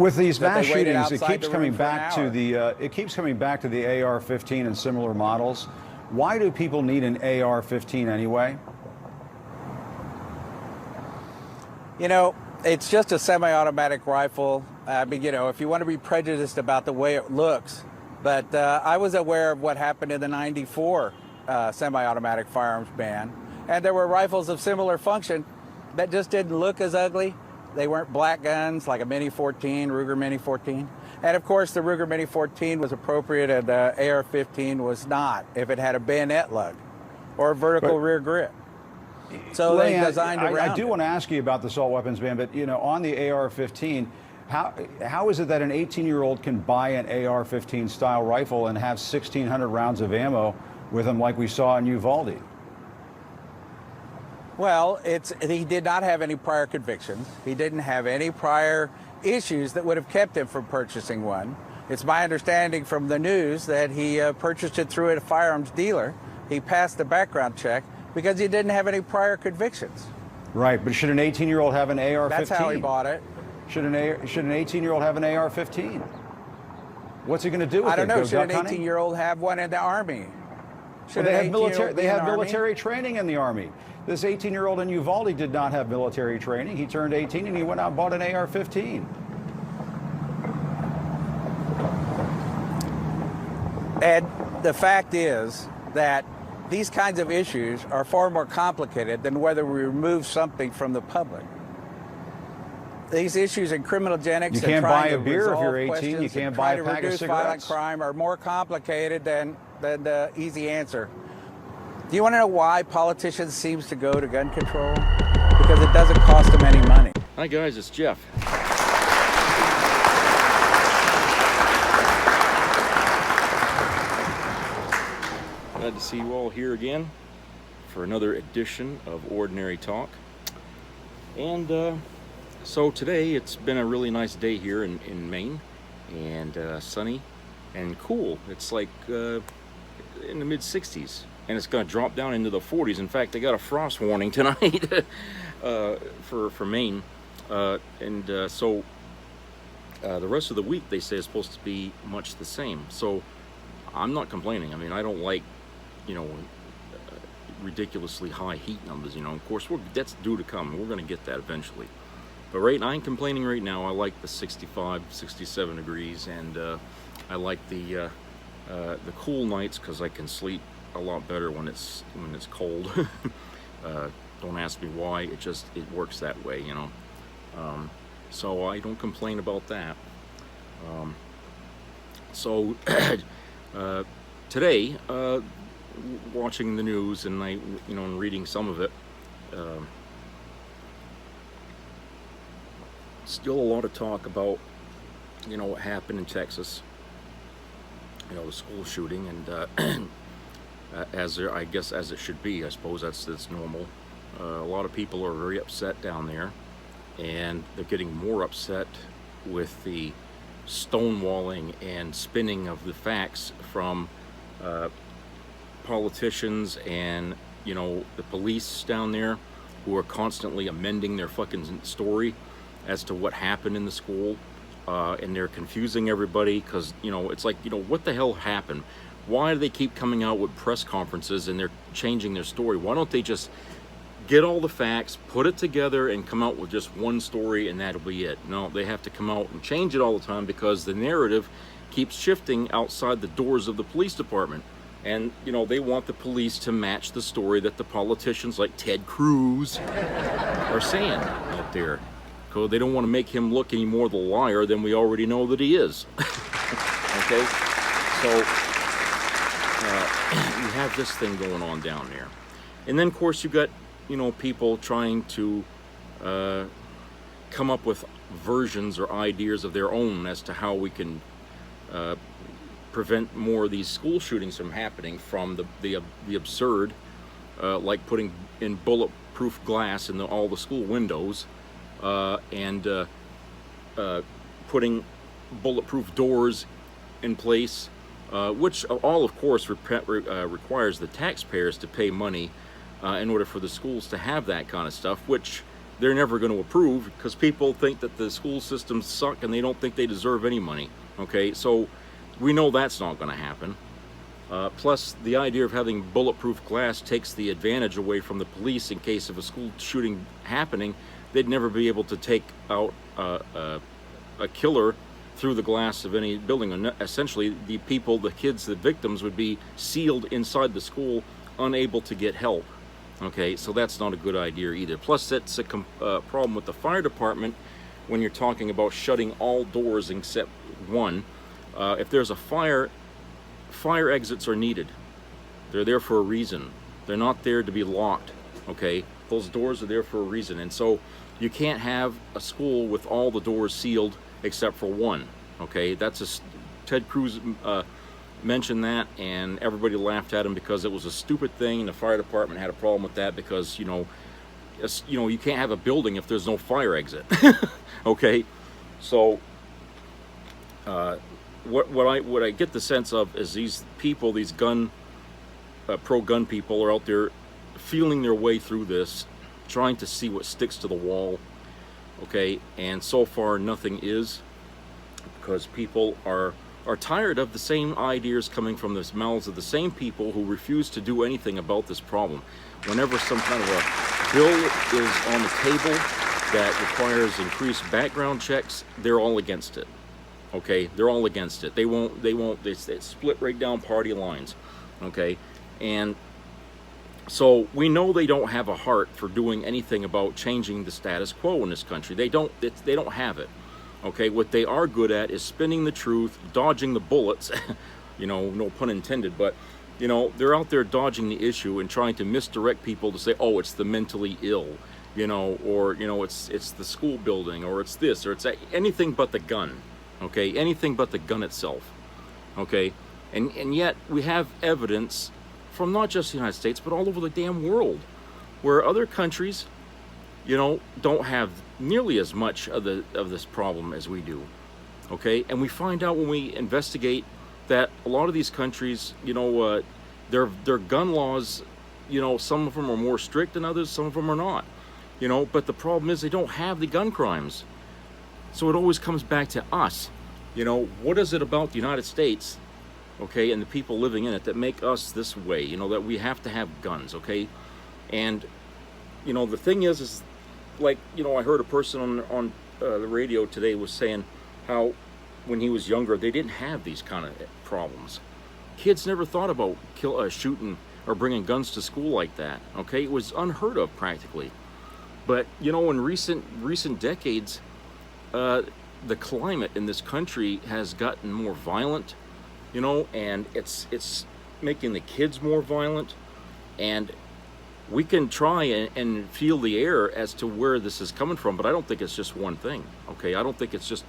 With these that mass they waited shootings, it outside keeps the coming room for an back to hour. the AR-15 and similar models. Why do people need an AR-15 anyway? You know, it's just a semi-automatic rifle. I mean, you know, if you want to be prejudiced about the way it looks, but I was aware of what happened in the '94 semi-automatic firearms ban, and there were rifles of similar function that just didn't look as ugly. They weren't black guns like a Mini 14, Ruger Mini 14. And of course, the Ruger Mini 14 was appropriate and the AR-15 was not if it had a bayonet lug or a vertical rear grip. So they designed around I do want to ask you about the assault weapons ban, but you know, on the AR-15, how is it that an 18-year-old can buy an AR-15 style rifle and have 1,600 rounds of ammo with them, like we saw in Uvalde? Well, he did not have any prior convictions. He didn't have any prior issues that would have kept him from purchasing one. It's my understanding from the news that he purchased it through a firearms dealer. He passed the background check because he didn't have any prior convictions. Right, but should an 18-year-old have an AR-15? That's how he bought it. Should an 18-year-old have an AR-15? What's he going to do with it? I don't know. Should an hunting? 18-year-old have one in the Army? Well, they have military training in the Army. This 18-year-old in Uvalde did not have military training. He turned 18 and he went out and bought an AR-15. And the fact is that these kinds of issues are far more complicated than whether we remove something from the public. These issues in criminogenics You can't and buy trying a to beer if resolve you're 18. questions You can't and buy try a to pack of reduce violent cigarettes. crime are more complicated than the easy answer. Do you want to know why politicians seems to go to gun control? Because it doesn't cost them any money. Hi guys, it's Jeff. Glad to see you all here again for another edition of Ordinary Talk. And so today it's been a really nice day here in Maine, and sunny and cool. It's like in the mid 60s, and it's going to drop down into the 40s. In fact, they got a frost warning tonight for Maine, so the rest of the week they say is supposed to be much the same. So I'm not complaining. I mean, I don't like, you know, ridiculously high heat numbers. You know, of course that's due to come. We're going to get that eventually. But I ain't complaining right now. I like the 65, 67 degrees, and I like the cool nights because I can sleep a lot better when it's cold. Don't ask me why. It works that way, you know. So I don't complain about that. So today, watching the news and and reading some of it, still a lot of talk about, you know, what happened in Texas. You know, the school shooting, and I guess as it should be. I suppose that's normal. A lot of people are very upset down there, and they're getting more upset with the stonewalling and spinning of the facts from politicians and, you know, the police down there, who are constantly amending their fucking story as to what happened in the school, and they're confusing everybody because, you know, it's like, you know, what the hell happened? Why do they keep coming out with press conferences and they're changing their story? Why don't they just get all the facts, put it together, and come out with just one story and that'll be it? No, they have to come out and change it all the time because the narrative keeps shifting outside the doors of the police department. And, you know, they want the police to match the story that the politicians like Ted Cruz are saying out there. So they don't want to make him look any more the liar than we already know that he is. Okay? So you have this thing going on down there. And then, of course, you got, you know, people trying to come up with versions or ideas of their own as to how we can prevent more of these school shootings from happening, from the absurd, like putting in bulletproof glass in all the school windows, and putting bulletproof doors in place, which all, of course, requires the taxpayers to pay money in order for the schools to have that kind of stuff, which they're never going to approve, because people think that the school systems suck and they don't think they deserve any money. Okay, so we know that's not going to happen. Plus, the idea of having bulletproof glass takes the advantage away from the police in case of a school shooting happening. They'd never be able to take out a killer through the glass of any building. And essentially, the people, the kids, the victims would be sealed inside the school, unable to get help. Okay, so that's not a good idea either. Plus, that's a problem with the fire department when you're talking about shutting all doors except one. If there's a fire exits are needed. They're there for a reason. They're not there to be locked. Okay, those doors are there for a reason. And so you can't have a school with all the doors sealed except for one. Okay, Ted Cruz mentioned that, and everybody laughed at him because it was a stupid thing. And the fire department had a problem with that because, you know, you can't have a building if there's no fire exit. Okay, so what I get the sense of is these people, these pro-gun people, are out there feeling their way through this, trying to see what sticks to the wall. Okay, and so far nothing is, because people are tired of the same ideas coming from the mouths of the same people who refuse to do anything about this problem. Whenever some kind of a bill is on the table that requires increased background checks, they're all against it. Okay, they're all against it. They split right down party lines. Okay, and so we know they don't have a heart for doing anything about changing the status quo in this country. They don't have it. Okay, what they are good at is spinning the truth, dodging the bullets. You know, no pun intended, but you know, they're out there dodging the issue and trying to misdirect people to say, oh, it's the mentally ill, you know, or you know, it's the school building, or it's this, or it's that. Anything but the gun. Okay, anything but the gun itself. Okay, and yet we have evidence from not just the United States, but all over the damn world, where other countries, you know, don't have nearly as much of this problem as we do. Okay, and we find out when we investigate that a lot of these countries, you know, their gun laws, you know, some of them are more strict than others, some of them are not. You know, but the problem is they don't have the gun crimes. So it always comes back to us. You know, what is it about the United States, okay, and the people living in it that make us this way, you know, that we have to have guns, okay? And, you know, the thing is like, you know, I heard a person on the radio today was saying how when he was younger, they didn't have these kind of problems. Kids never thought about shooting or bringing guns to school like that, okay? It was unheard of practically. But, you know, in recent decades, the climate in this country has gotten more violent, you know, and it's making the kids more violent, and we can try and feel the air as to where this is coming from, but I don't think it's just one thing. Okay, I don't think it's just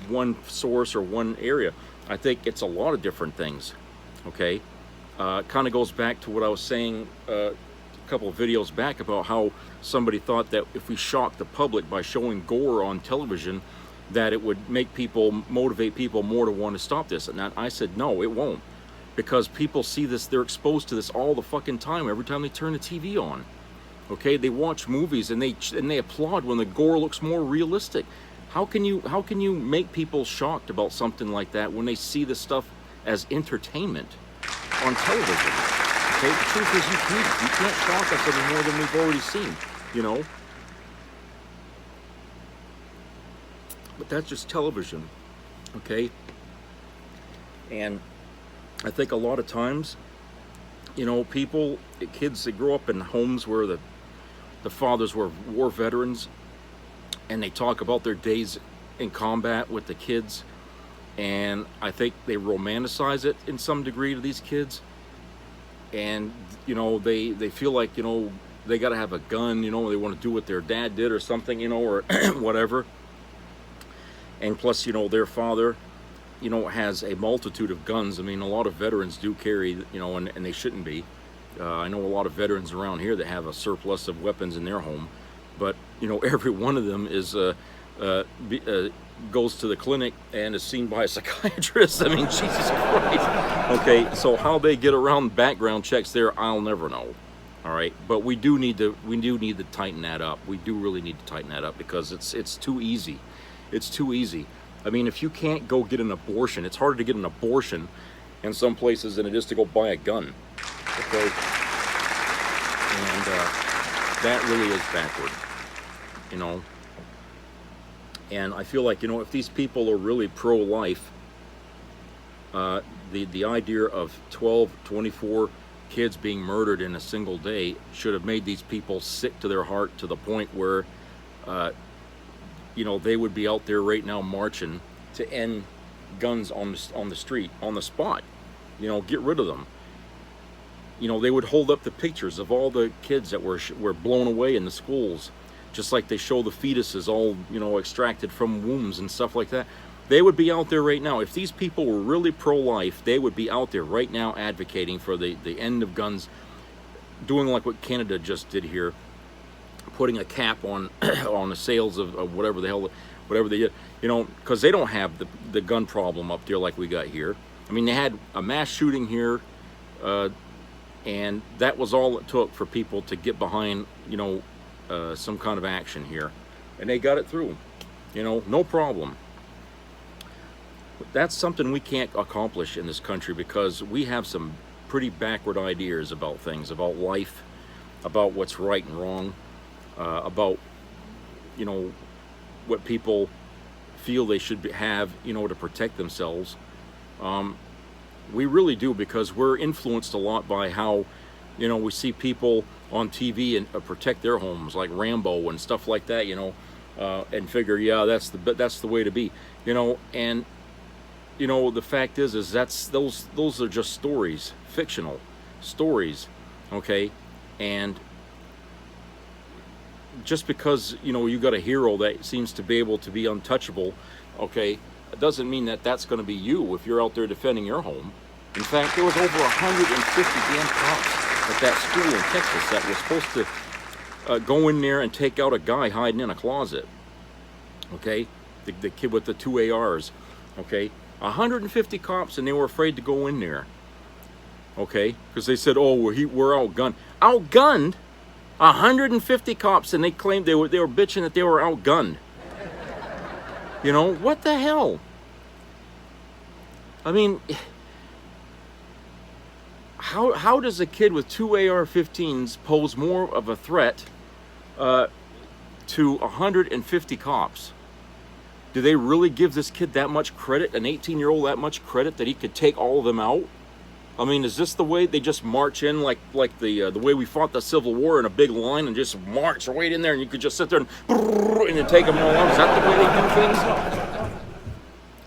one source or one area. I think it's a lot of different things. Okay, kind of goes back to what I was saying a couple of videos back about how somebody thought that if we shocked the public by showing gore on television, that it would motivate people more to want to stop this. And I said, no, it won't. Because people see this, they're exposed to this all the fucking time, every time they turn the TV on. Okay, they watch movies and they applaud when the gore looks more realistic. How can you make people shocked about something like that when they see this stuff as entertainment on television? Okay, the truth is you can't shock us any more than we've already seen, you know. But that's just television, okay? And I think a lot of times, you know, kids that grow up in homes where the fathers were war veterans, and they talk about their days in combat with the kids, and I think they romanticize it in some degree to these kids, and, you know, they feel like, you know, they got to have a gun, you know, they want to do what their dad did or something, you know, or whatever. And plus, you know, their father, you know, has a multitude of guns. I mean, a lot of veterans do carry, you know, and they shouldn't be. I know a lot of veterans around here that have a surplus of weapons in their home, but, you know, every one of them is goes to the clinic and is seen by a psychiatrist. I mean, Jesus Christ. Okay, so how they get around background checks there, I'll never know. All right, but we do need to tighten that up. We do really need to tighten that up because it's too easy. It's too easy. I mean, if you can't go get an abortion, it's harder to get an abortion in some places than it is to go buy a gun. Okay, and that really is backward, you know. And I feel like, you know, if these people are really pro-life, the idea of 12, 24 kids being murdered in a single day should have made these people sick to their heart, to the point where you know, they would be out there right now marching to end guns on the street, on the spot. You know, get rid of them. You know, they would hold up the pictures of all the kids that were blown away in the schools, just like they show the fetuses all, you know, extracted from wombs and stuff like that. They would be out there right now. If these people were really pro-life, they would be out there right now advocating for the end of guns, doing like what Canada just did here, putting a cap on on the sales of whatever the hell, whatever they did, you know, because they don't have the gun problem up there like we got here. I mean, they had a mass shooting here, and that was all it took for people to get behind, you know, some kind of action here, and they got it through, you know, no problem. That's something we can't accomplish in this country because we have some pretty backward ideas about things, about life, about what's right and wrong, about, you know, what people feel they should have, you know, to protect themselves. We really do, because we're influenced a lot by how, you know, we see people on TV and protect their homes, like Rambo and stuff like that, you know, and figure, yeah, that's the way to be, you know. And you know, the fact is those are just stories, fictional stories, okay? And just because, you know, you got a hero that seems to be able to be untouchable, okay, it doesn't mean that that's going to be you if you're out there defending your home. In fact, there was over 150 damn cops at that school in Texas that was supposed to go in there and take out a guy hiding in a closet, okay? The kid with the 2 ARs, okay? 150 cops, and they were afraid to go in there, okay, because they said, oh, we're outgunned. Outgunned? 150 cops, and they claimed they were bitching that they were outgunned. You know, what the hell? I mean, how does a kid with 2 AR-15s pose more of a threat to 150 cops? Do they really give this kid that much credit, an 18-year-old that much credit, that he could take all of them out? I mean, is this the way they just march in, like the way we fought the Civil War in a big line and just march right in there, and you could just sit there and then take them all out? Is that the way they do things?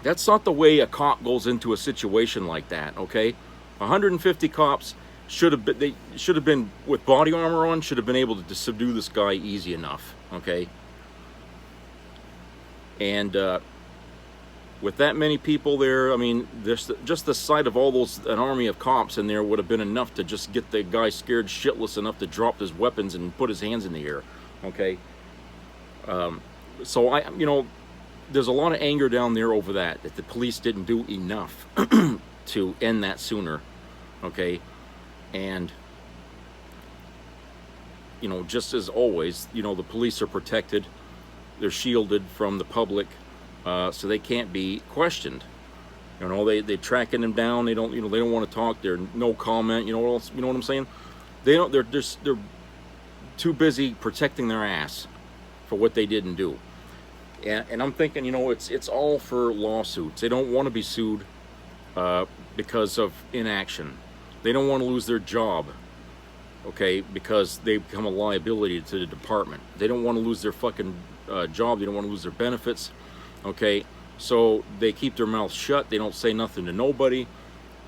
That's not the way a cop goes into a situation like that, okay? 150 cops should have been with body armor on, should have been able to subdue this guy easy enough, okay? And with that many people there, I mean, just the sight of all those, an army of cops in there would have been enough to just get the guy scared shitless enough to drop his weapons and put his hands in the air, okay? So you know, there's a lot of anger down there over that the police didn't do enough to end that sooner, okay? And, you know, just as always, you know, the police are protected. They're shielded from the public, so they can't be questioned. You know, they're tracking them down. They don't, you know, they don't want to talk. They're no comment. You know what else? You know what I'm saying? They don't. They're too busy protecting their ass for what they didn't do. And I'm thinking, you know, it's all for lawsuits. They don't want to be sued because of inaction. They don't want to lose their job, okay, because they become a liability to the department. They don't want to lose their fucking job. They don't want to lose their benefits, okay? So they keep their mouths shut. They don't say nothing to nobody,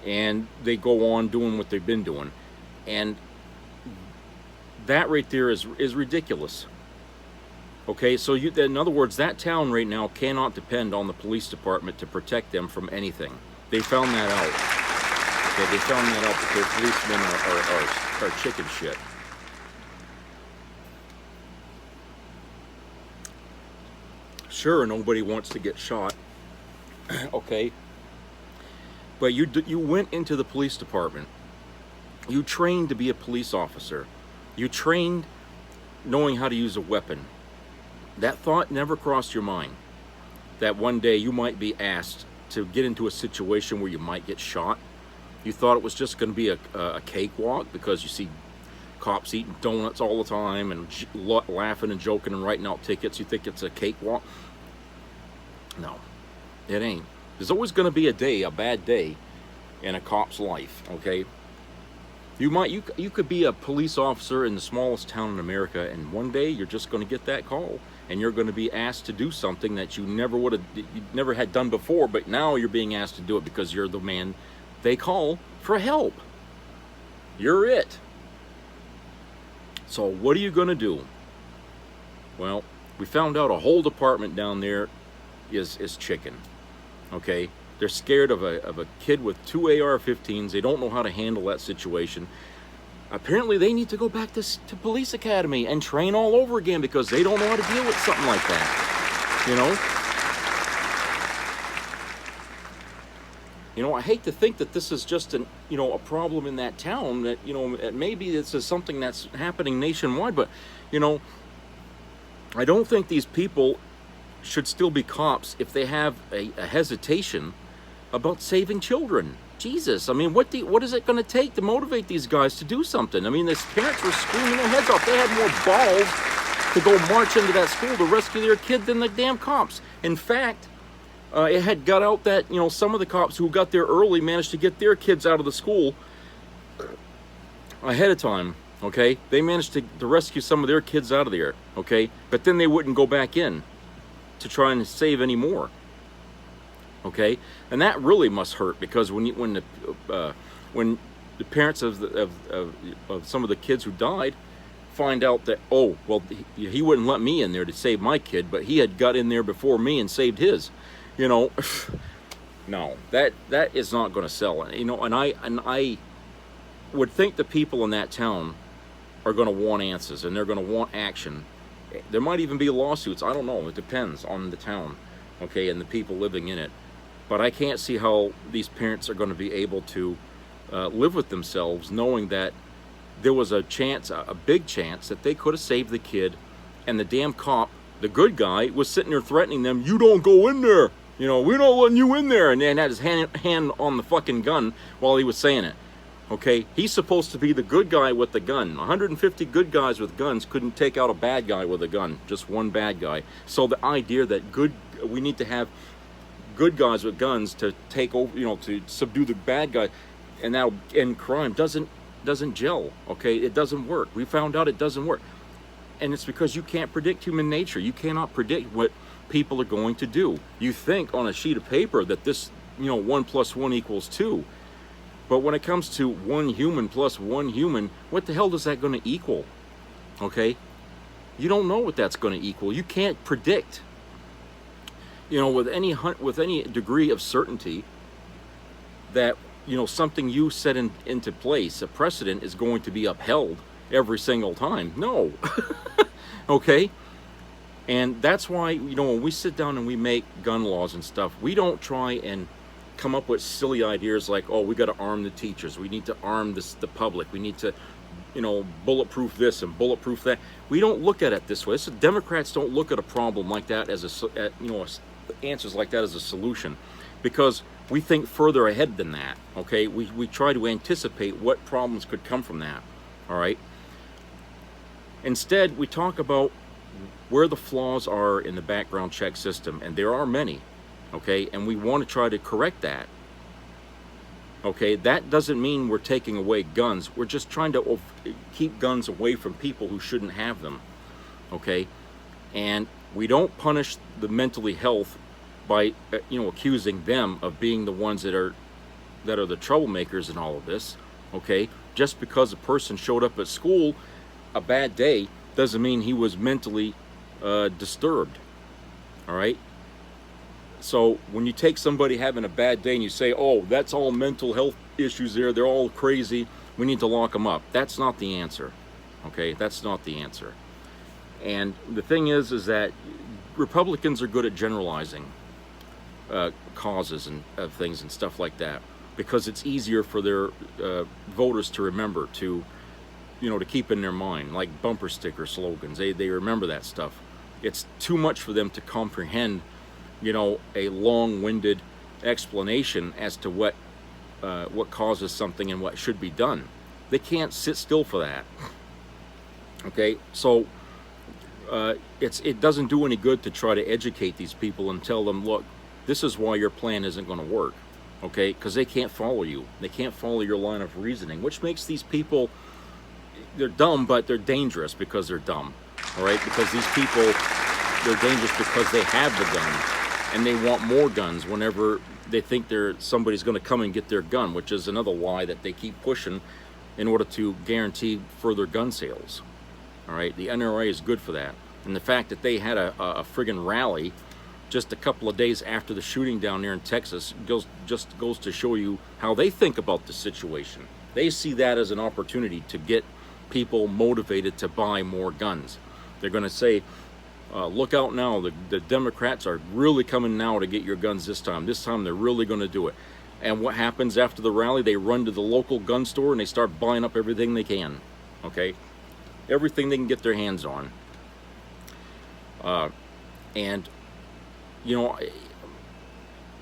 and they go on doing what they've been doing. And that right there is ridiculous. Okay, so in other words, that town right now cannot depend on the police department to protect them from anything. They found that out. Okay, they found that out, that their policemen are chicken shit. Sure, nobody wants to get shot, okay, but you went into the police department. You trained to be a police officer, You trained knowing how to use a weapon. That thought never crossed your mind that one day you might be asked to get into a situation where you might get shot. You thought it was just going to be a cakewalk because you see cops eating donuts all the time and laughing and joking and writing out tickets. You think it's a cakewalk. No, it ain't. There's always going to be a bad day in a cop's life, okay? You could be a police officer in the smallest town in America, and one day you're just going to get that call, and you're going to be asked to do something that you never had done before, but now you're being asked to do it because you're the man they call for help. You're it. So what are you going to do? Well, we found out a whole department down there is chicken. Okay, they're scared of a kid with 2 AR-15s. They don't know how to handle that situation. Apparently, they need to go back to police academy and train all over again because they don't know how to deal with something like that. You know, I hate to think that this is just a problem in that town. That maybe this is something that's happening nationwide. But I don't think these people should still be cops if they have a hesitation about saving children. Jesus, I mean, what is it going to take to motivate these guys to do something? I mean, these parents were screaming their heads off. They had more balls to go march into that school to rescue their kid than the damn cops. In fact, it had got out that some of the cops who got there early managed to get their kids out of the school ahead of time. Okay, they managed to rescue some of their kids out of there. Okay, but then they wouldn't go back in to try and save any more. Okay, and that really must hurt because when the parents of some of the kids who died find out that, oh well, he wouldn't let me in there to save my kid, but he had got in there before me and saved his. No, that is not going to sell. And I would think the people in that town are going to want answers and they're going to want action. There might even be lawsuits. I don't know. It depends on the town, okay, and the people living in it. But I can't see how these parents are going to be able to live with themselves knowing that there was a chance, a big chance, that they could have saved the kid, and the damn cop, the good guy, was sitting there threatening them, you don't go in there. We're not letting you in there. And then had his hand on the fucking gun while he was saying it. Okay, he's supposed to be the good guy with the gun. 150 good guys with guns couldn't take out a bad guy with a gun, just one bad guy. So the idea that we need to have good guys with guns to take over, to subdue the bad guy, and that'll end crime, doesn't gel. Okay, it doesn't work. We found out it doesn't work, and it's because you can't predict human nature. You cannot predict what people are going to do. You think on a sheet of paper that this, 1 + 1 = 2. But when it comes to 1 human plus 1 human, what the hell is that going to equal? Okay? You don't know what that's going to equal. You can't predict, with any degree of certainty that, something you set into place, a precedent, is going to be upheld every single time. No. Okay? And that's why, when we sit down and we make gun laws and stuff, we don't try and come up with silly ideas like, oh, we got to arm the teachers, we need to arm the public, we need to bulletproof this and bulletproof that. We don't look at it this way. Democrats don't look at a problem like that as answers like that as a solution, because we think further ahead than that. Okay, we try to anticipate what problems could come from that. All right, instead we talk about where the flaws are in the background check system, and there are many. Okay, and we want to try to correct that. Okay, that doesn't mean we're taking away guns. We're just trying to keep guns away from people who shouldn't have them. Okay, and we don't punish the mentally health by accusing them of being the ones that are the troublemakers in all of this. Okay, just because a person showed up at school a bad day doesn't mean he was mentally disturbed. All right. So when you take somebody having a bad day and you say, oh, that's all mental health issues there, they're all crazy, we need to lock them up. That's not the answer. Okay, that's not the answer. And the thing is that Republicans are good at generalizing causes and of things and stuff like that, because it's easier for their voters to remember to to keep in their mind, like bumper sticker slogans. They remember that stuff. It's too much for them to comprehend, a long-winded explanation as to what causes something and what should be done. They can't sit still for that. Okay, so it doesn't do any good to try to educate these people and tell them, look, this is why your plan isn't going to work. Okay, because they can't follow you. They can't follow your line of reasoning, which makes these people, they're dumb, but they're dangerous because they're dumb. All right, because these people, they're dangerous because they have the guns and they want more guns whenever they think somebody's going to come and get their gun, which is another lie that they keep pushing in order to guarantee further gun sales. All right, the NRA is good for that. And the fact that they had a friggin' rally just a couple of days after the shooting down there in Texas goes to show you how they think about the situation. They see that as an opportunity to get people motivated to buy more guns. They're going to say, look out now, the Democrats are really coming now to get your guns this time. This time they're really going to do it. And what happens after the rally? They run to the local gun store and they start buying up everything they can. Okay? Everything they can get their hands on. And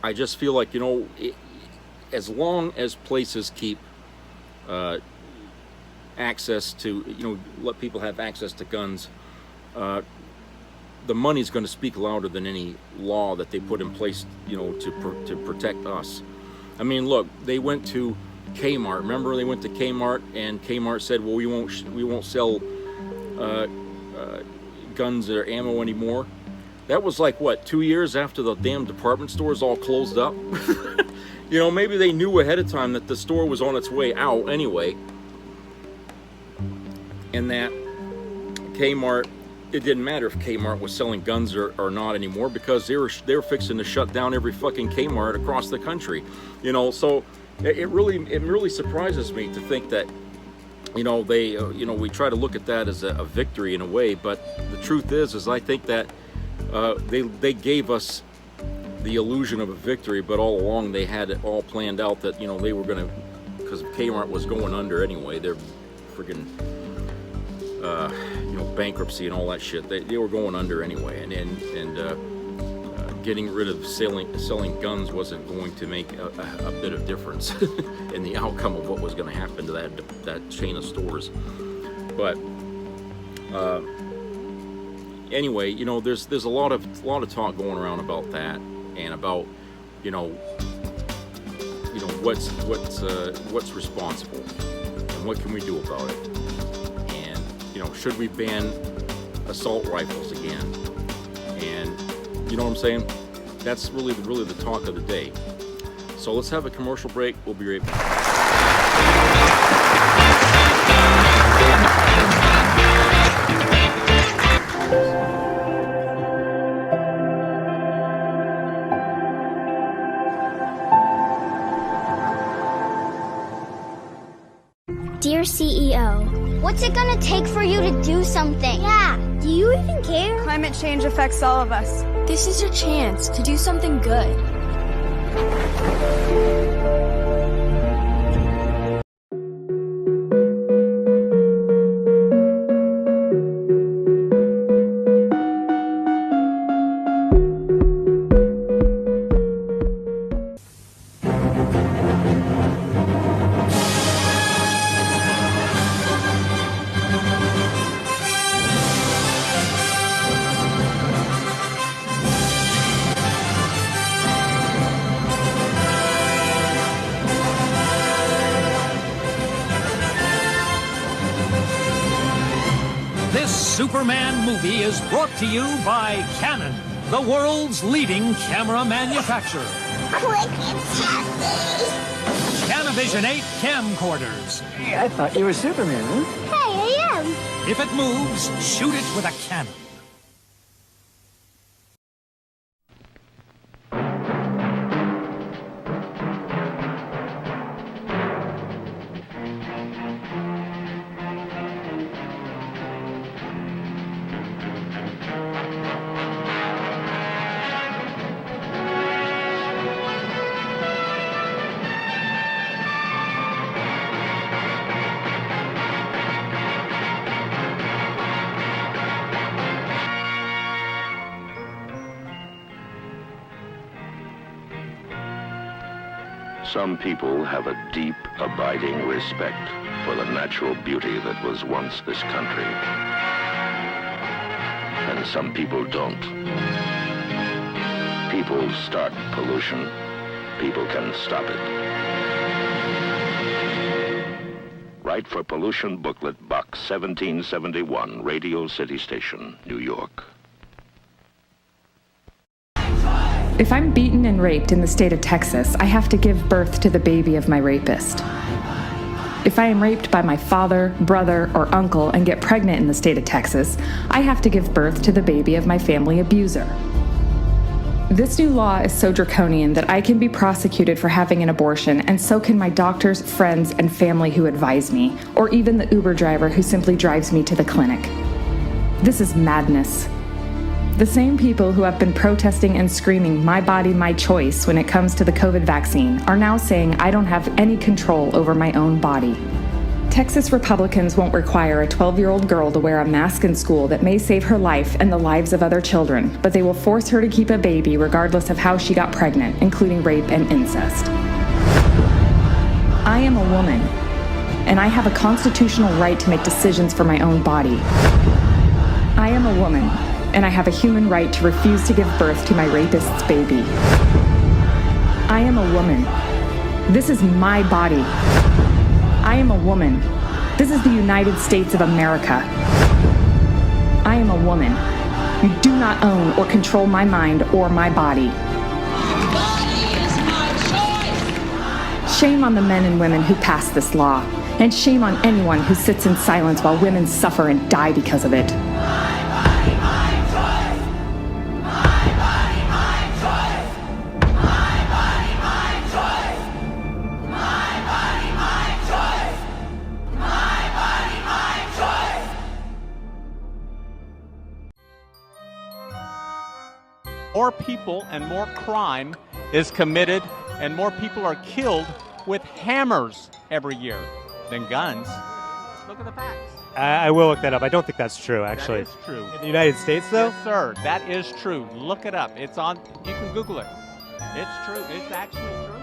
I just feel like, as long as places keep access to, let people have access to guns, the money's going to speak louder than any law that they put in place, to protect us. I mean, look, they went to Kmart. Remember, they went to Kmart, and Kmart said, well, we won't sell guns or ammo anymore. That was like, what, 2 years after the damn department stores all closed up? Maybe they knew ahead of time that the store was on its way out anyway. And that Kmart, it didn't matter if Kmart was selling guns or not anymore, because they were fixing to shut down every fucking Kmart across the country. So it really surprises me to think that, we try to look at that as a victory in a way, but the truth is I think that they gave us the illusion of a victory, but all along they had it all planned out that, they were going to, because Kmart was going under anyway, they're friggin', bankruptcy and all that shit. They were going under anyway, and getting rid of selling guns wasn't going to make a bit of difference in the outcome of what was going to happen to that chain of stores. But anyway, there's a lot of talk going around about that, and about what's responsible and what can we do about it, and should we ban assault rifles again? And you know what I'm saying? That's really the talk of the day. So let's have a commercial break. We'll be right back. Dear CEO, what's it gonna take for you to do something? Yeah, do you even care? Climate change affects all of us. This is your chance to do something good. Superman movie is brought to you by Canon, the world's leading camera manufacturer. Quick, it's happy. Canavision 8 camcorders. Hey, I thought you were Superman, huh? Hey, I am. If it moves, shoot it with a cannon. Some people have a deep, abiding respect for the natural beauty that was once this country. And some people don't. People start pollution. People can stop it. Write for Pollution Booklet, Box 1771, Radio City Station, New York. If I'm beaten and raped in the state of Texas, I have to give birth to the baby of my rapist. If I am raped by my father, brother, or uncle and get pregnant in the state of Texas, I have to give birth to the baby of my family abuser. This new law is so draconian that I can be prosecuted for having an abortion, and so can my doctors, friends, and family who advise me, or even the Uber driver who simply drives me to the clinic. This is madness. The same people who have been protesting and screaming, "My body, my choice," when it comes to the COVID vaccine, are now saying I don't have any control over my own body. Texas Republicans won't require a 12-year-old girl to wear a mask in school that may save her life and the lives of other children, but they will force her to keep a baby regardless of how she got pregnant, including rape and incest. I am a woman, and I have a constitutional right to make decisions for my own body. I am a woman, and I have a human right to refuse to give birth to my rapist's baby. I am a woman. This is my body. I am a woman. This is the United States of America. I am a woman. You do not own or control my mind or my body. My body is my choice. Shame on the men and women who passed this law, and shame on anyone who sits in silence while women suffer and die because of it. More people and more crime is committed and more people are killed with hammers every year than guns. Look at the facts. I will look that up. I don't think that's true, actually. That is true. In the United States, though? Yes, sir. That is true. Look it up. It's on, you can Google it. It's true. It's actually true.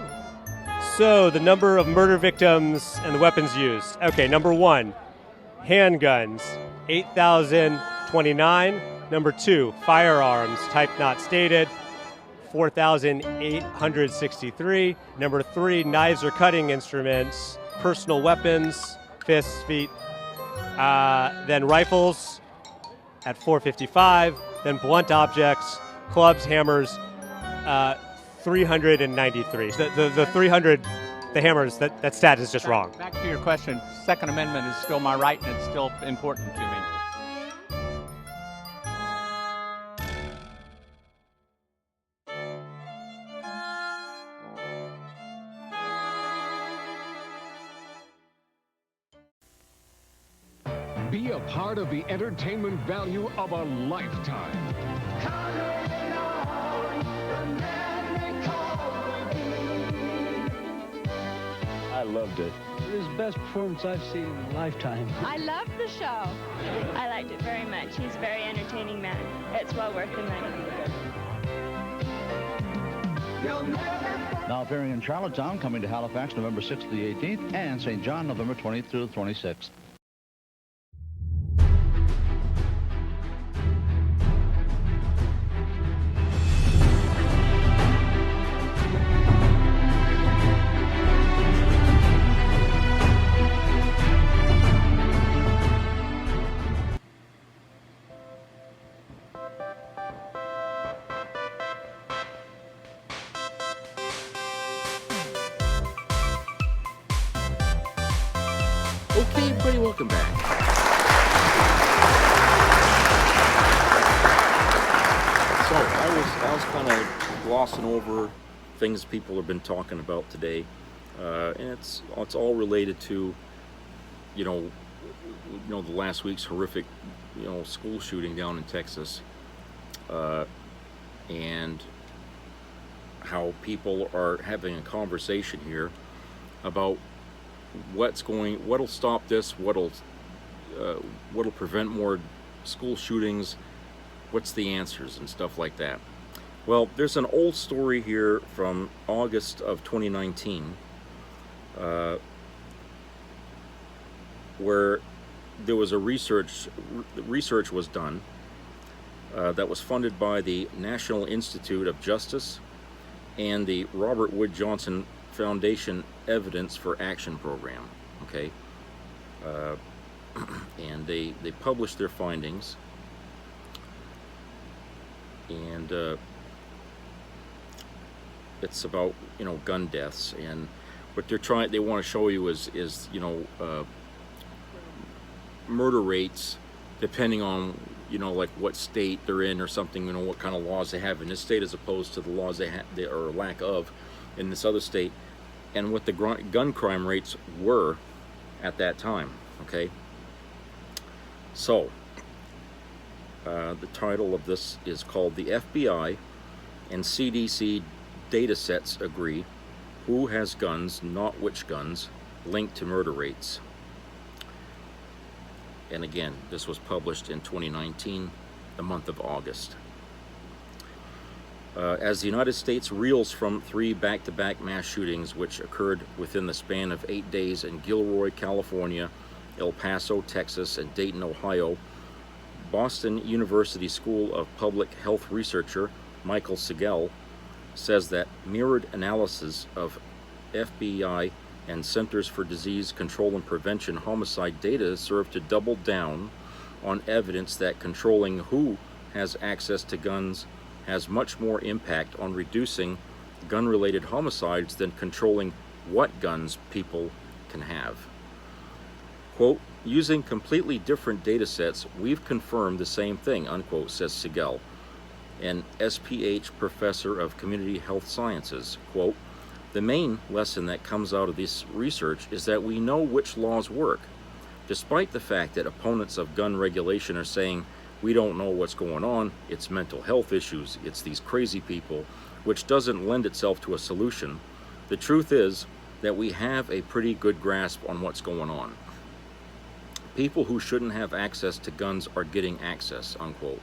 So, the number of murder victims and the weapons used. Okay, number 1, handguns, 8,029. Number 2, firearms, type not stated, 4,863. Number 3, knives or cutting instruments, personal weapons, fists, feet. Then rifles at 455. Then blunt objects, clubs, hammers, 393. The 300, the hammers, that stat is just wrong. Back to your question, Second Amendment is still my right and it's still important to me. Be a part of the entertainment value of a lifetime. I loved it. It was the best performance I've seen in a lifetime. I loved the show. I liked it very much. He's a very entertaining man. It's well worth the money. Now appearing in Charlottetown, coming to Halifax November 6th to the 18th, and St. John November 20th through the 26th. Okay, everybody, welcome back. So I was kind of glossing over things people have been talking about today, and it's all related to, the last week's horrific, school shooting down in Texas, and how people are having a conversation here about what'll stop this, what'll prevent more school shootings, what's the answers and stuff like that. Well, there's an old story here from August of 2019 where there was a research was done that was funded by the National Institute of Justice and the Robert Wood Johnson Foundation Evidence for Action Program. Okay, and they published their findings, and it's about, you know, gun deaths, and what they want to show you is you know, murder rates depending on, you know, like what state they're in or something, you know, what kind of laws they have in this state as opposed to the laws they or lack of in this other state, and what the gun crime rates were at that time. Okay, so the title of this is called "The FBI and CDC Data Sets Agree: Who Has Guns, Not Which Guns, Linked to Murder Rates." And again, this was published in 2019, the month of August. As the United States reels from 3 back-to-back mass shootings which occurred within the span of 8 days in Gilroy, California, El Paso, Texas, and Dayton, Ohio, Boston University School of Public Health researcher Michael Segal says that mirrored analysis of FBI and Centers for Disease Control and Prevention homicide data serve to double down on evidence that controlling who has access to guns has much more impact on reducing gun-related homicides than controlling what guns people can have. Quote, "Using completely different data sets, we've confirmed the same thing," unquote, says Segal, an SPH professor of community health sciences. Quote, "The main lesson that comes out of this research is that we know which laws work, despite the fact that opponents of gun regulation are saying, we don't know what's going on, it's mental health issues, it's these crazy people, which doesn't lend itself to a solution. The truth is that we have a pretty good grasp on what's going on. People who shouldn't have access to guns are getting access," unquote.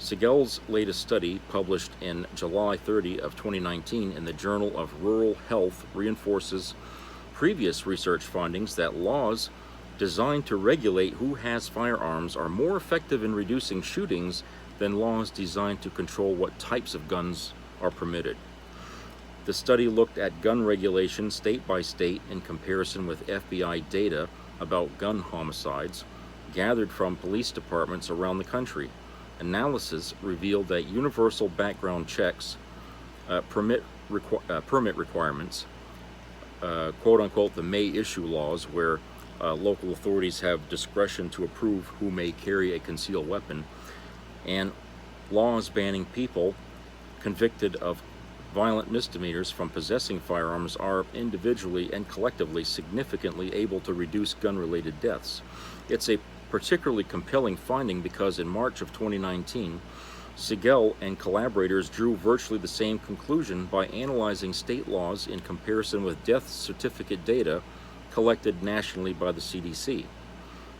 Segal's latest study, published in July 30 of 2019 in the Journal of Rural Health, reinforces previous research findings that laws designed to regulate who has firearms are more effective in reducing shootings than laws designed to control what types of guns are permitted. The study looked at gun regulation state by state in comparison with FBI data about gun homicides gathered from police departments around the country. Analysis revealed that universal background checks, permit requirements, quote-unquote the may issue laws, where local authorities have discretion to approve who may carry a concealed weapon, and laws banning people convicted of violent misdemeanors from possessing firearms are individually and collectively significantly able to reduce gun-related deaths. It's a particularly compelling finding because in March of 2019, Segal and collaborators drew virtually the same conclusion by analyzing state laws in comparison with death certificate data collected nationally by the CDC.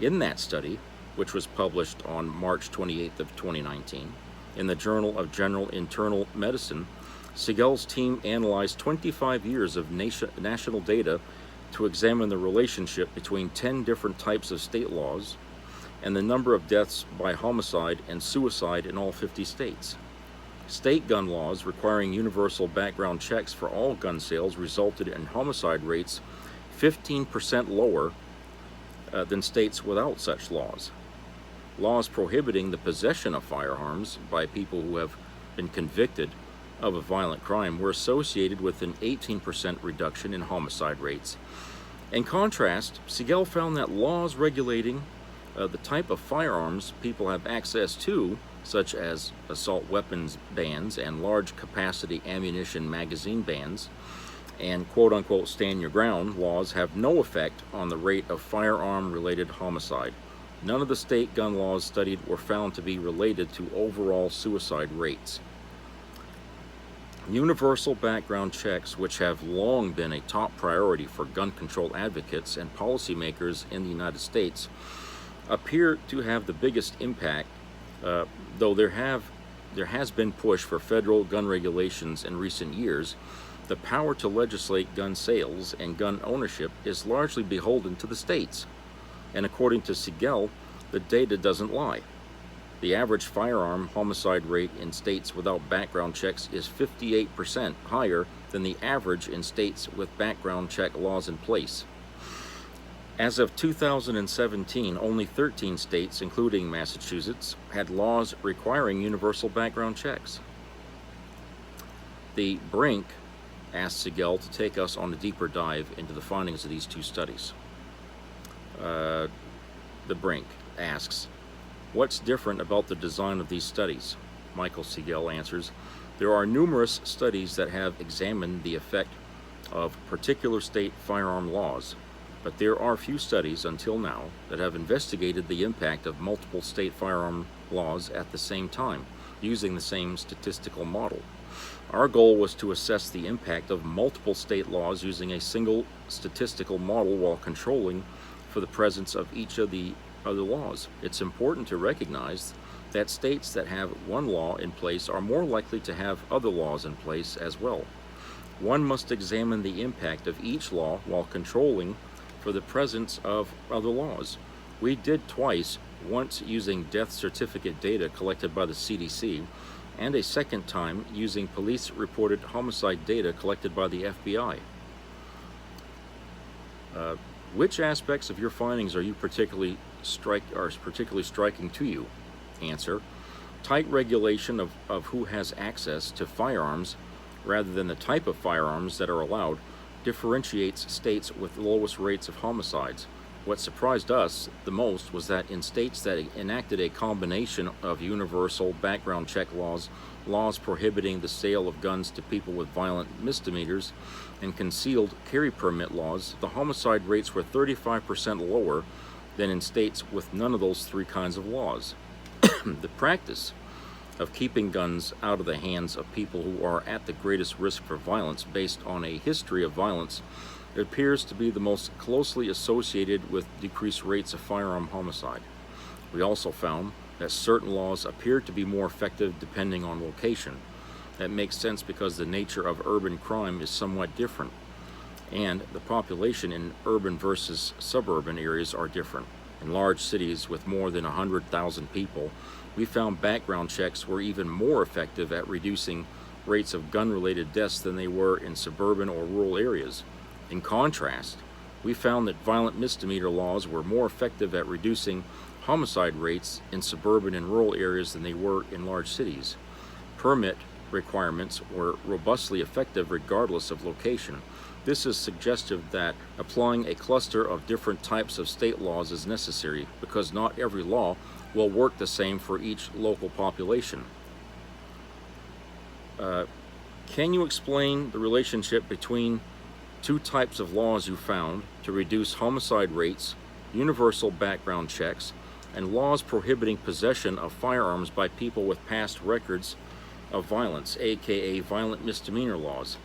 In that study, which was published on March 28th of 2019 in the Journal of General Internal Medicine, Segal's team analyzed 25 years of national data to examine the relationship between 10 different types of state laws and the number of deaths by homicide and suicide in all 50 states. State gun laws requiring universal background checks for all gun sales resulted in homicide rates 15% lower than states without such laws. Laws prohibiting the possession of firearms by people who have been convicted of a violent crime were associated with an 18% reduction in homicide rates. In contrast, Segal found that laws regulating the type of firearms people have access to, such as assault weapons bans and large capacity ammunition magazine bans, and quote-unquote stand your ground laws have no effect on the rate of firearm-related homicide. None of the state gun laws studied were found to be related to overall suicide rates. Universal background checks, which have long been a top priority for gun control advocates and policymakers in the United States, appear to have the biggest impact, though there have there has been push for federal gun regulations in recent years, the power to legislate gun sales and gun ownership is largely beholden to the states. And according to Siegel, the data doesn't lie. The average firearm homicide rate in states without background checks is 58% higher than the average in states with background check laws in place. As of 2017, only 13 states, including Massachusetts, had laws requiring universal background checks. The Brink asked Siegel to take us on a deeper dive into the findings of these two studies. The Brink asks, what's different about the design of these studies? Michael Siegel answers, there are numerous studies that have examined the effect of particular state firearm laws, but there are few studies until now that have investigated the impact of multiple state firearm laws at the same time, using the same statistical model. Our goal was to assess the impact of multiple state laws using a single statistical model while controlling for the presence of each of the other laws. It's important to recognize that states that have one law in place are more likely to have other laws in place as well. One must examine the impact of each law while controlling for the presence of other laws. We did twice, once using death certificate data collected by the CDC, and a second time using police-reported homicide data collected by the FBI. Which aspects of your findings are particularly striking to you? Answer: tight regulation of who has access to firearms rather than the type of firearms that are allowed differentiates states with the lowest rates of homicides. What surprised us the most was that in states that enacted a combination of universal background check laws, laws prohibiting the sale of guns to people with violent misdemeanors, and concealed carry permit laws, the homicide rates were 35% lower than in states with none of those three kinds of laws. The practice of keeping guns out of the hands of people who are at the greatest risk for violence based on a history of violence appears to be the most closely associated with decreased rates of firearm homicide. We also found that certain laws appear to be more effective depending on location. That makes sense because the nature of urban crime is somewhat different, and the population in urban versus suburban areas are different. In large cities with more than 100,000 people, we found background checks were even more effective at reducing rates of gun-related deaths than they were in suburban or rural areas. In contrast, we found that violent misdemeanor laws were more effective at reducing homicide rates in suburban and rural areas than they were in large cities. Permit requirements were robustly effective regardless of location. This is suggestive that applying a cluster of different types of state laws is necessary because not every law will work the same for each local population. Can you explain the relationship between two types of laws you found to reduce homicide rates, universal background checks, and laws prohibiting possession of firearms by people with past records of violence, aka violent misdemeanor laws?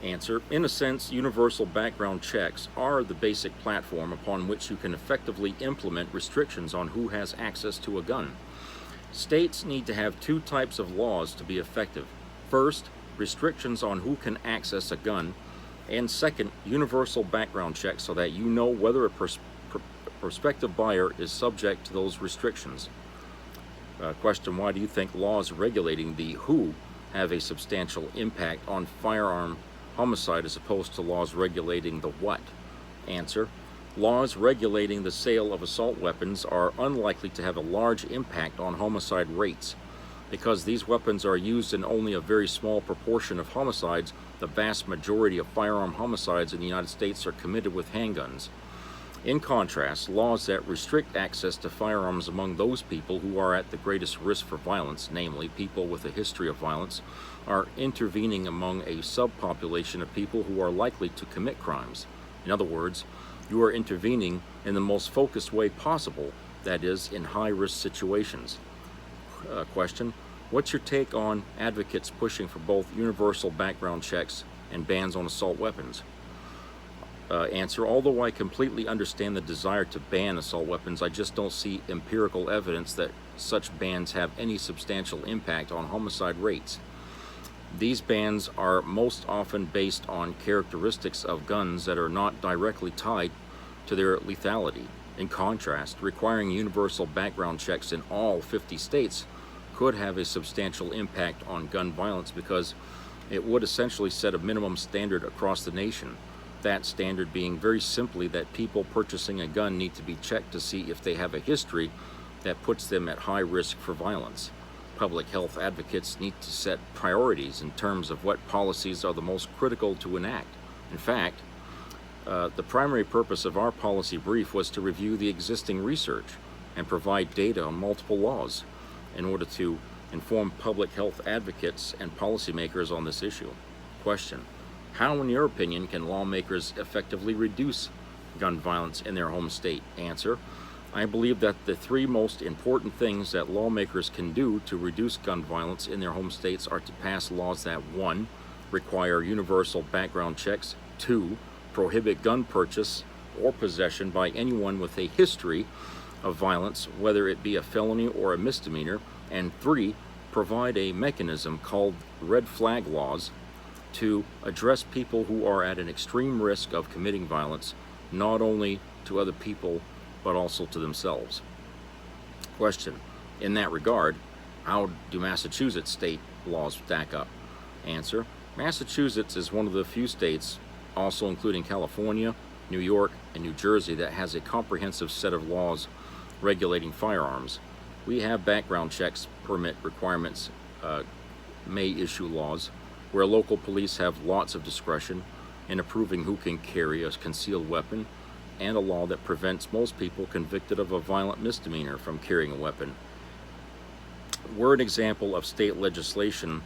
Answer: in a sense, universal background checks are the basic platform upon which you can effectively implement restrictions on who has access to a gun. States need to have two types of laws to be effective. First, restrictions on who can access a gun, and second, universal background checks so that you know whether a prospective buyer is subject to those restrictions. Question: why do you think laws regulating the who have a substantial impact on firearm homicide as opposed to laws regulating the what? Answer: laws regulating the sale of assault weapons are unlikely to have a large impact on homicide rates. Because these weapons are used in only a very small proportion of homicides, the vast majority of firearm homicides in the United States are committed with handguns. In contrast, laws that restrict access to firearms among those people who are at the greatest risk for violence, namely people with a history of violence, are intervening among a subpopulation of people who are likely to commit crimes. In other words, you are intervening in the most focused way possible, that is, in high-risk situations. Question: what's your take on advocates pushing for both universal background checks and bans on assault weapons? Answer, although I completely understand the desire to ban assault weapons, I just don't see empirical evidence that such bans have any substantial impact on homicide rates. These bans are most often based on characteristics of guns that are not directly tied to their lethality. In contrast, requiring universal background checks in all 50 states could have a substantial impact on gun violence because it would essentially set a minimum standard across the nation. That standard being very simply that people purchasing a gun need to be checked to see if they have a history that puts them at high risk for violence. Public health advocates need to set priorities in terms of what policies are the most critical to enact. In fact, the primary purpose of our policy brief was to review the existing research and provide data on multiple laws in order to inform public health advocates and policymakers on this issue. Question: how, in your opinion, can lawmakers effectively reduce gun violence in their home state? Answer: I believe that the three most important things that lawmakers can do to reduce gun violence in their home states are to pass laws that 1. Require universal background checks, 2. Prohibit gun purchase or possession by anyone with a history of violence, whether it be a felony or a misdemeanor, and 3. Provide a mechanism called red flag laws to address people who are at an extreme risk of committing violence, not only to other people, but also to themselves. Question: in that regard, how do Massachusetts state laws stack up? Answer: Massachusetts is one of the few states, also including California, New York, and New Jersey, that has a comprehensive set of laws regulating firearms. We have background checks, permit requirements, may issue laws, where local police have lots of discretion in approving who can carry a concealed weapon, and a law that prevents most people convicted of a violent misdemeanor from carrying a weapon. We're an example of state legislation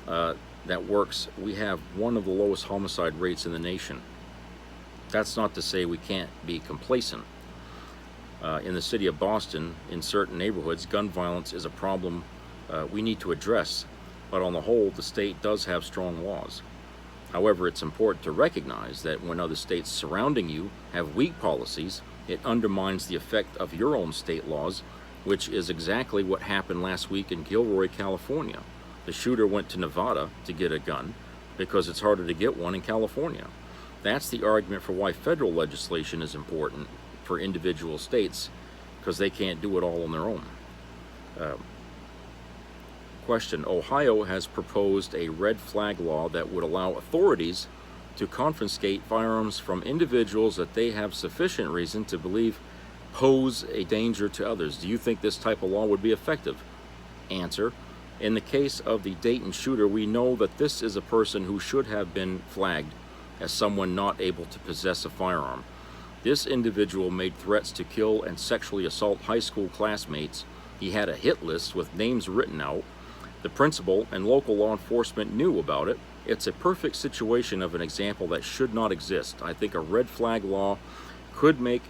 that works. We have one of the lowest homicide rates in the nation. That's not to say we can't be complacent. In the city of Boston, in certain neighborhoods, gun violence is a problem we need to address, but on the whole, the state does have strong laws. However, it's important to recognize that when other states surrounding you have weak policies, it undermines the effect of your own state laws, which is exactly what happened last week in Gilroy, California. The shooter went to Nevada to get a gun because it's harder to get one in California. That's the argument for why federal legislation is important for individual states, because they can't do it all on their own. Question: Ohio has proposed a red flag law that would allow authorities to confiscate firearms from individuals that they have sufficient reason to believe pose a danger to others. Do you think this type of law would be effective? Answer: in the case of the Dayton shooter, we know that this is a person who should have been flagged as someone not able to possess a firearm. This individual made threats to kill and sexually assault high school classmates. He had a hit list with names written out. The principal and local law enforcement knew about it. It's a perfect situation of an example that should not exist. I think a red flag law could make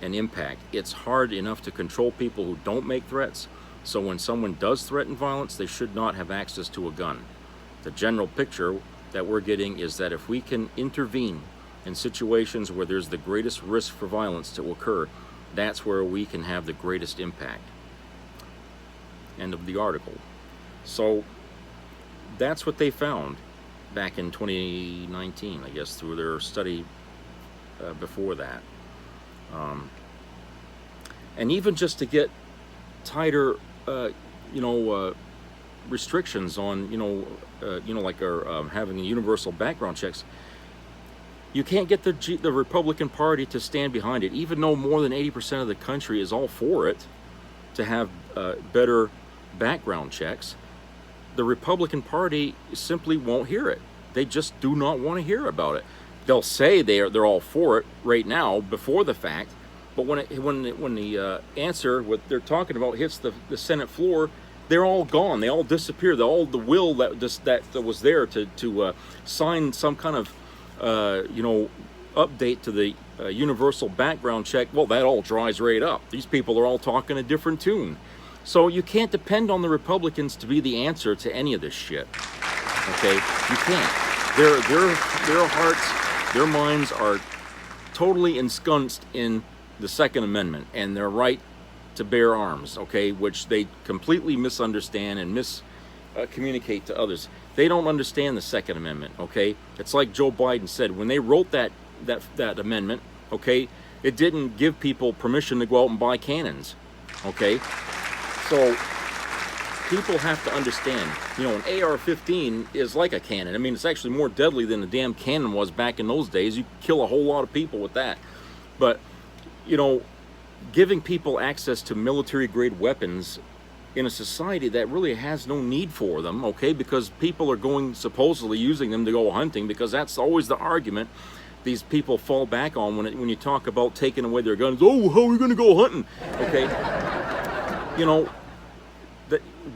an impact. It's hard enough to control people who don't make threats, so when someone does threaten violence, they should not have access to a gun. The general picture that we're getting is that if we can intervene in situations where there's the greatest risk for violence to occur, that's where we can have the greatest impact. End of the article. So that's what they found back in 2019, I guess, through their study before that. And even just to get tighter, restrictions on, having universal background checks, you can't get the Republican Party to stand behind it, even though more than 80% of the country is all for it, to have better background checks. The Republican Party simply won't hear it. They just do not want to hear about it. They'll say they're all for it right now before the fact, but when the answer, what they're talking about, hits the Senate floor, they're all gone. They all disappear. The will that was there to sign some kind of update to the universal background check, well, that all dries right up. These people are all talking a different tune. So you can't depend on the Republicans to be the answer to any of this shit. Okay, you can't. Their hearts, their minds are totally ensconced in the Second Amendment and their right to bear arms, okay, which they completely misunderstand and communicate to others. They don't understand the Second Amendment, okay? It's like Joe Biden said, when they wrote that amendment, okay, it didn't give people permission to go out and buy cannons, okay? So people have to understand, you know, an AR-15 is like a cannon. I mean, it's actually more deadly than a damn cannon was back in those days. You kill a whole lot of people with that. But, you know, giving people access to military-grade weapons in a society that really has no need for them, okay, because people are supposedly using them to go hunting, because that's always the argument these people fall back on when you talk about taking away their guns. Oh, how are we going to go hunting? Okay, you know,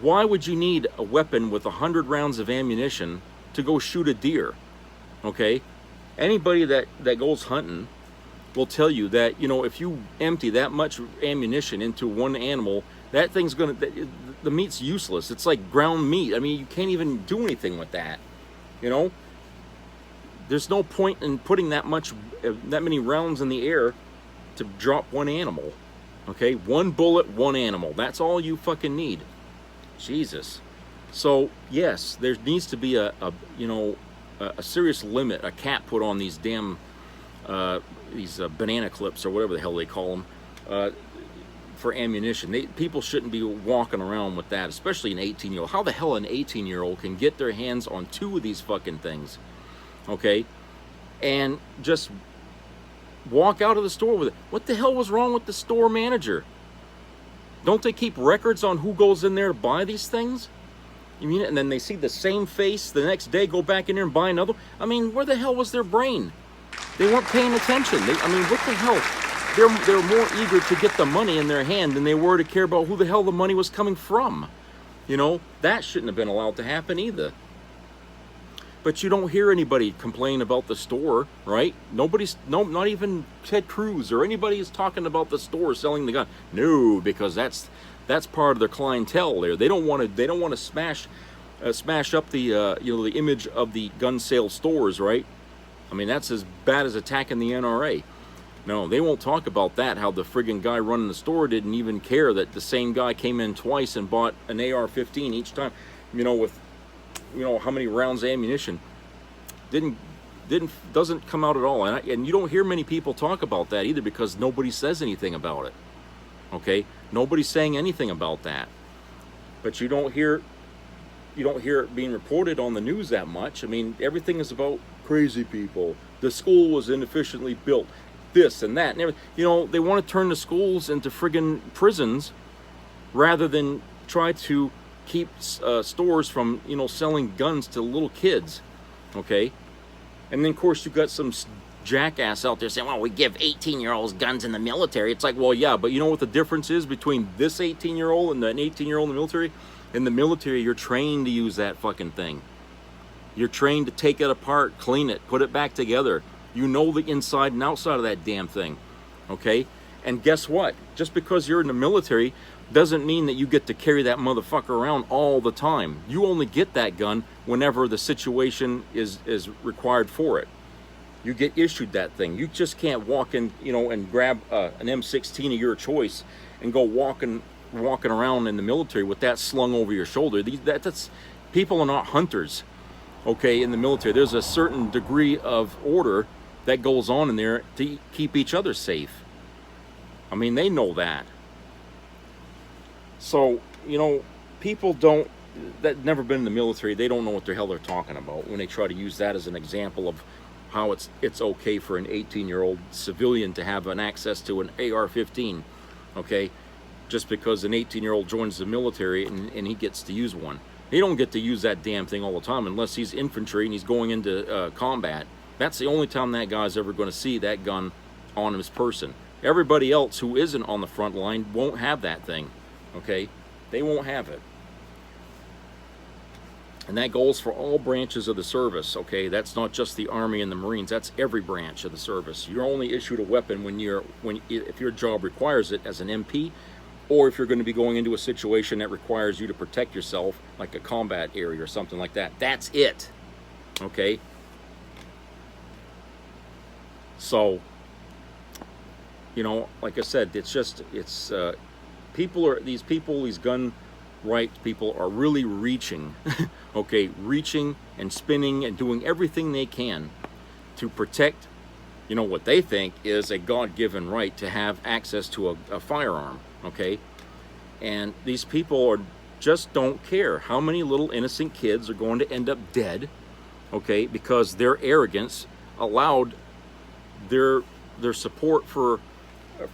why would you need a weapon with 100 rounds of ammunition to go shoot a deer? Okay, anybody that goes hunting will tell you that, you know, if you empty that much ammunition into one animal, that thing's the meat's useless. It's like ground meat. I mean, you can't even do anything with that, you know? There's no point in putting that many rounds in the air to drop one animal, okay? One bullet, one animal. That's all you fucking need. Jesus. So, yes, there needs to be a serious limit, a cap put on these damn banana clips or whatever the hell they call them, for ammunition. People shouldn't be walking around with that, especially an 18-year-old. How the hell an 18-year-old can get their hands on 2 of these fucking things, okay, and just walk out of the store with it? What the hell was wrong with the store manager? Don't they keep records on who goes in there to buy these things? You mean, and then they see the same face the next day, go back in there and buy another? I mean, where the hell was their brain? They weren't paying attention. I mean, what the hell? They're more eager to get the money in their hand than they were to care about who the hell the money was coming from. You know, that shouldn't have been allowed to happen either. But you don't hear anybody complain about the store, right? Not even Ted Cruz or anybody is talking about the store selling the gun. No, because that's part of their clientele there. They don't want to smash up the the image of the gun sale stores, right? I mean, that's as bad as attacking the NRA. No, they won't talk about that, how the friggin' guy running the store didn't even care that the same guy came in twice and bought an AR-15 each time, you know, with, you know, how many rounds of ammunition. Doesn't come out at all. And you don't hear many people talk about that either, because nobody says anything about it. Okay? Nobody's saying anything about that. But you don't hear it being reported on the news that much. I mean, everything is about crazy people. The school was inefficiently built. This and that and everything. You know, they want to turn the schools into friggin' prisons rather than try to keep stores from, you know, selling guns to little kids. Okay? And then, of course, you've got some jackass out there saying, well, we give 18-year-olds guns in the military. It's like, well, yeah, but you know what the difference is between this 18-year-old and an 18-year-old in the military? In the military, you're trained to use that fucking thing. You're trained to take it apart, clean it, put it back together. You know the inside and outside of that damn thing, okay? And guess what? Just because you're in the military doesn't mean that you get to carry that motherfucker around all the time. You only get that gun whenever the situation is required for it. You get issued that thing. You just can't walk in, you know, and grab an M16 of your choice and go walking around in the military with that slung over your shoulder. That's people are not hunters, okay? In the military, there's a certain degree of order that goes on in there to keep each other safe. I mean, they know that. So, you know, people that never been in the military, they don't know what the hell they're talking about when they try to use that as an example of how it's okay for an 18-year-old civilian to have an access to an AR-15, okay? Just because an 18-year-old joins the military and he gets to use one. He don't get to use that damn thing all the time unless he's infantry and he's going into combat. That's the only time that guy's ever going to see that gun on his person. Everybody else who isn't on the front line won't have that thing, okay? They won't have it. And that goes for all branches of the service, okay? That's not just the Army and the Marines. That's every branch of the service. You're only issued a weapon if your job requires it as an MP, or if you're going to be going into a situation that requires you to protect yourself, like a combat area or something like that. That's it, okay? So, you know, like I said, these gun rights people are really reaching, okay, reaching and spinning and doing everything they can to protect, you know, what they think is a God-given right to have access to a firearm, okay? And these people just don't care how many little innocent kids are going to end up dead, okay, because their arrogance allowed their support for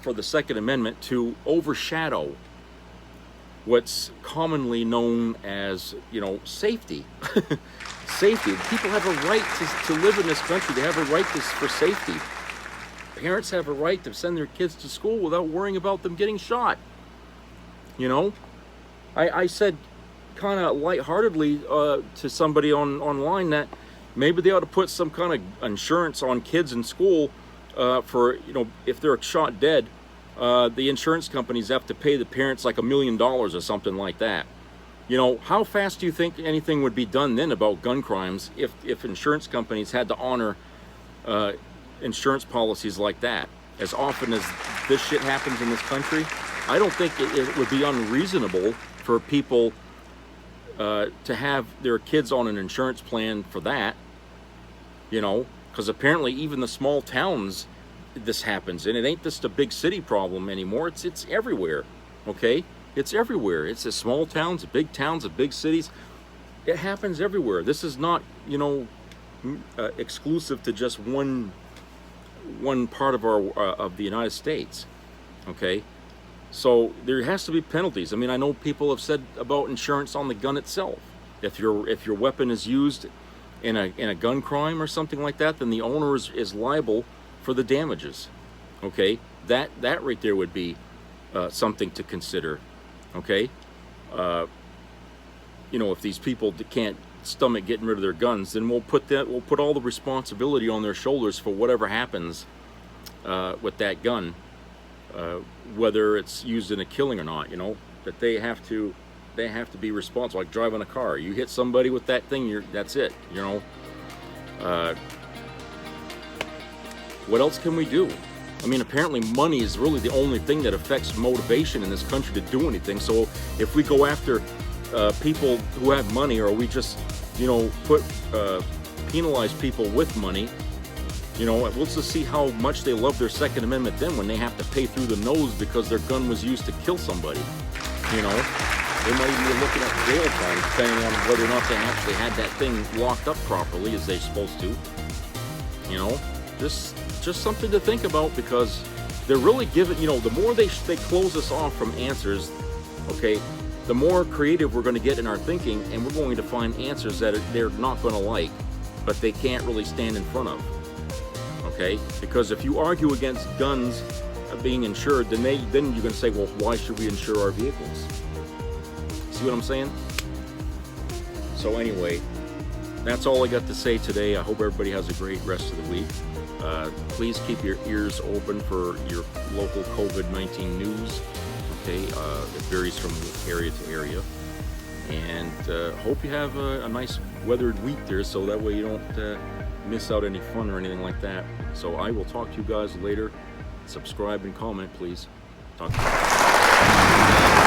the Second Amendment to overshadow what's commonly known as, you know, safety. Safety. People have a right to live in this country. They have a right for safety. Parents have a right to send their kids to school without worrying about them getting shot. You know, I said kind of lightheartedly to somebody online that maybe they ought to put some kind of insurance on kids in school for, you know, if they're shot dead, the insurance companies have to pay the parents like $1 million or something like that. You know, how fast do you think anything would be done then about gun crimes if insurance companies had to honor insurance policies like that? As often as this shit happens in this country, I don't think it would be unreasonable for people to have their kids on an insurance plan for that, you know, because apparently even the small towns this happens, and it ain't just a big city problem anymore. It's everywhere, okay? It's everywhere. It's the small towns, the big towns, the big cities. It happens everywhere. This is not, you know, exclusive to just one part of of the United States, okay? So there has to be penalties. I mean, I know people have said about insurance on the gun itself. If your weapon is used in a gun crime or something like that, then the owner is liable for the damages. Okay, that right there would be something to consider. Okay, you know, if these people can't stomach getting rid of their guns, then we'll put all the responsibility on their shoulders for whatever happens with that gun. Whether it's used in a killing or not, you know, that they have to be responsible. Like driving a car, you hit somebody with that thing, that's it, you know. What else can we do? I mean, apparently money is really the only thing that affects motivation in this country to do anything. So if we go after people who have money, or we just, you know, penalize people with money, you know, we'll just see how much they love their Second Amendment then when they have to pay through the nose because their gun was used to kill somebody. You know, they might even be looking at jail time depending on whether or not they actually had that thing locked up properly as they're supposed to. You know, just something to think about, because they're really giving, you know, the more they close us off from answers, okay, the more creative we're going to get in our thinking, and we're going to find answers that they're not going to like, but they can't really stand in front of. Okay, because if you argue against guns being insured, then you're going to say, well, why should we insure our vehicles? See what I'm saying? So anyway, that's all I got to say today. I hope everybody has a great rest of the week. Please keep your ears open for your local COVID-19 news. Okay, it varies from area to area. And hope you have a nice weathered week there, so that way you don't miss out any fun or anything like that. So I will talk to you guys later. Subscribe and comment, please. Talk to you.